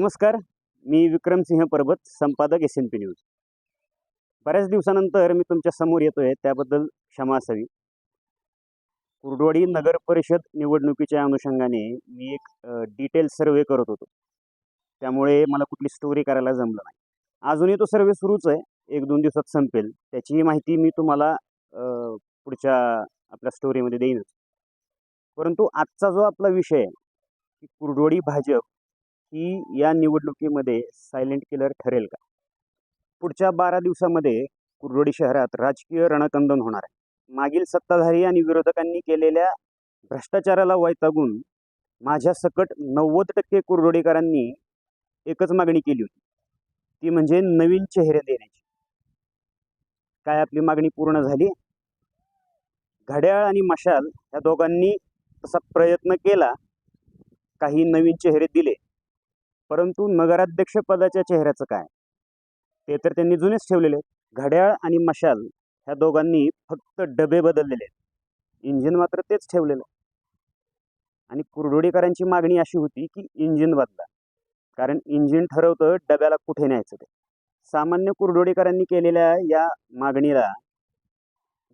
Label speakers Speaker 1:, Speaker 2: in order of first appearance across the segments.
Speaker 1: नमस्कार. मी विक्रमसिंह परबत, संपादक SNP news. बऱ्याच दिवसानंतर मी तुमच्या समोर येतोय, त्याबद्दल क्षमा असावी. कुर्डुवाडी नगर परिषद निवडणुकीच्या अनुषंगाने मी एक डिटेल सर्वे करत होतो. त्यामुळे मला कुठली स्टोरी करायला जमलं नाही. अजूनही तो सर्वे सुरूच आहे. 1-2 दिवसात संपेल. त्याचीही माहिती मी तुम्हाला पुढच्या आपल्या स्टोरीमध्ये देईनच. परंतु आजचा जो आपला विषय आहे, की कुर्डुवाडी भाजप ही या निवडणुकीमध्ये सायलेंट किलर ठरेल का? पुढच्या 12 दिवसामध्ये कुर्डुवाडी शहरात राजकीय रणकंदन होणार आहे. मागील सत्ताधारी आणि विरोधकांनी केलेल्या भ्रष्टाचाराला वैतागून माझ्या सकट 90% कुर्डुवाडीकरांनी एकच मागणी केली होती, ती म्हणजे नवीन चेहरे देण्याची. काय आपली मागणी पूर्ण झाली? घड्याळ आणि मशाल या दोघांनी तसा प्रयत्न केला, काही नवीन चेहरे दिले, परंतु नगराध्यक्ष पदाच्या चेहऱ्याचं काय? ते तर त्यांनी जुनेच ठेवलेले. घड्याळ आणि मशाल ह्या दोघांनी फक्त डबे बदललेले, इंजिन मात्र तेच ठेवलेलं. आणि कुर्डुवाडीकरांची मागणी अशी होती की इंजिन बदला, कारण इंजिन ठरवतं डब्याला कुठे न्यायचं ते. सामान्य कुर्डुवाडीकरांनी केलेल्या या मागणीला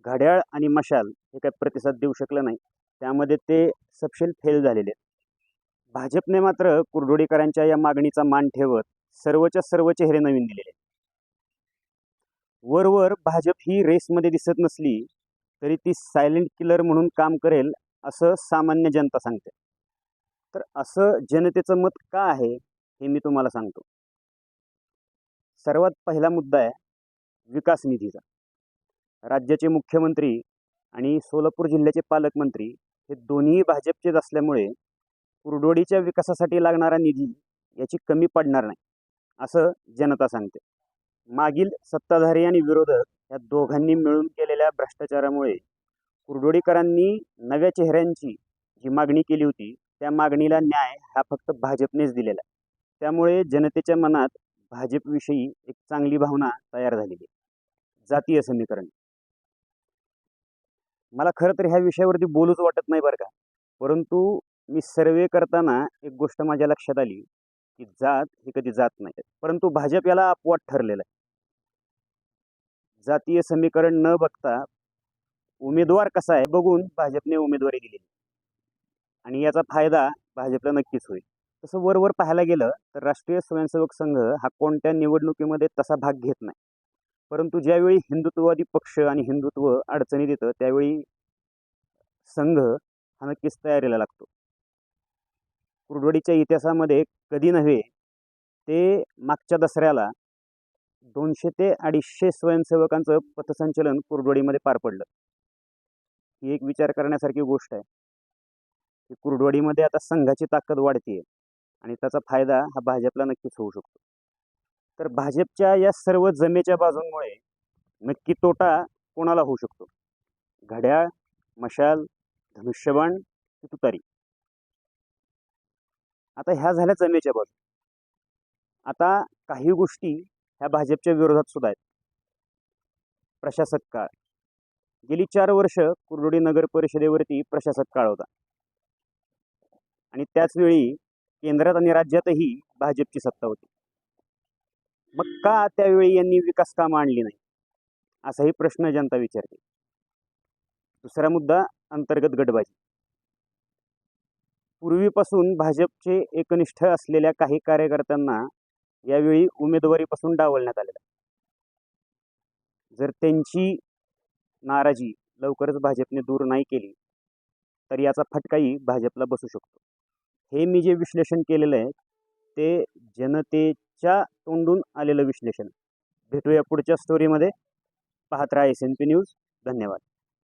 Speaker 1: घड्याळ आणि मशाल हे काही प्रतिसाद देऊ शकलं नाही. त्यामध्ये ते सपशेल फेल झालेले. भाजपने मात्र कुर्डुवाडीकरांच्या या मागणीचा मान ठेवत सर्वच्या सर्व चेहरे नवीन दिलेले. वरवर भाजप ही रेसमध्ये दिसत नसली तरी ती सायलेंट किलर म्हणून काम करेल असं सामान्य जनता सांगते. तर असं जनतेचं मत का आहे हे मी तुम्हाला सांगतो. सर्वात पहिला मुद्दा आहे विकास निधीचा. राज्याचे मुख्यमंत्री आणि सोलापूर जिल्ह्याचे पालकमंत्री हे दोन्ही भाजपचेच असल्यामुळे कुर्डुवाडीच्या विकासासाठी लागणारा निधी याची कमी पडणार नाही असं जनता सांगते. मागील सत्ताधारी आणि विरोधक या दोघांनी मिळून केलेल्या भ्रष्टाचारामुळे कुर्डुवाडीकरांनी नव्या चेहऱ्यांची जी मागणी केली होती त्या मागणीला न्याय हा फक्त भाजपनेच दिलेला आहे. त्यामुळे जनतेच्या मनात भाजपविषयी एक चांगली भावना तयार झालेली आहे. जातीय समीकरण. मला खरं तर ह्या विषयावरती बोलूच वाटत नाही बरं का, परंतु मी सर्वे करताना एक गोष्ट माझ्या लक्षात आली की जात ही कधी जात नाही, परंतु भाजप याला अपवाद ठरलेला आहे. जातीय समीकरण न बघता उमेदवार कसा आहे बघून भाजपने उमेदवारी दिलेली आणि याचा फायदा भाजपला नक्कीच होईल. तसं वरवर पाहायला गेलं तर राष्ट्रीय स्वयंसेवक संघ हा कोणत्या निवडणुकीमध्ये तसा भाग घेत नाही, परंतु ज्यावेळी हिंदुत्ववादी पक्ष आणि हिंदुत्व अडचणीत येतं त्यावेळी संघ हा नक्कीच तयारीला लागतो. कुर्डुवाडीच्या इतिहासामध्ये कधी नव्हे ते मागच्या दसऱ्याला 200 ते 250 स्वयंसेवकांचं पथसंचलन कुर्डुवाडीमध्ये पार पडलं. ही एक विचार करण्यासारखी गोष्ट आहे की कुर्डुवाडीमध्ये आता संघाची ताकद वाढते आणि त्याचा फायदा हा भाजपला नक्कीच होऊ शकतो. तर भाजपच्या या सर्व जमेच्या बाजूंमुळे नक्की तोटा कोणाला होऊ शकतो? घड्याळ, मशाल, धनुष्यबाण की तुतारी? आता ह्या झाल्या जमेच्या बाजू. आता काही गोष्टी ह्या भाजपच्या विरोधात सुद्धा आहेत. प्रशासक काळ. गेली 4 वर्ष कुर्डुवाडी नगर परिषदेवरती प्रशासक काळ होता आणि त्याच वेळी केंद्रात आणि राज्यातही भाजपची सत्ता होती. मग का त्यावेळी यांनी विकास कामं आणली नाही असाही प्रश्न जनता विचारते. दुसरा मुद्दा अंतर्गत गटबाजी. पूर्वीपासून भाजपचे एकनिष्ठ असलेल्या काही कार्यकर्त्यांना यावेळी उमेदवारीपासून डावलण्यात आलेलं. जर त्यांची नाराजी लवकरच भाजपने दूर नाही केली तर याचा फटकाही भाजपला बसू शकतो. हे मी जे विश्लेषण केलेलं आहे ते जनतेच्या तोंडून आलेलं विश्लेषण. भेटूया पुढच्या स्टोरीमध्ये. पाहत राहा SNP न्यूज. धन्यवाद.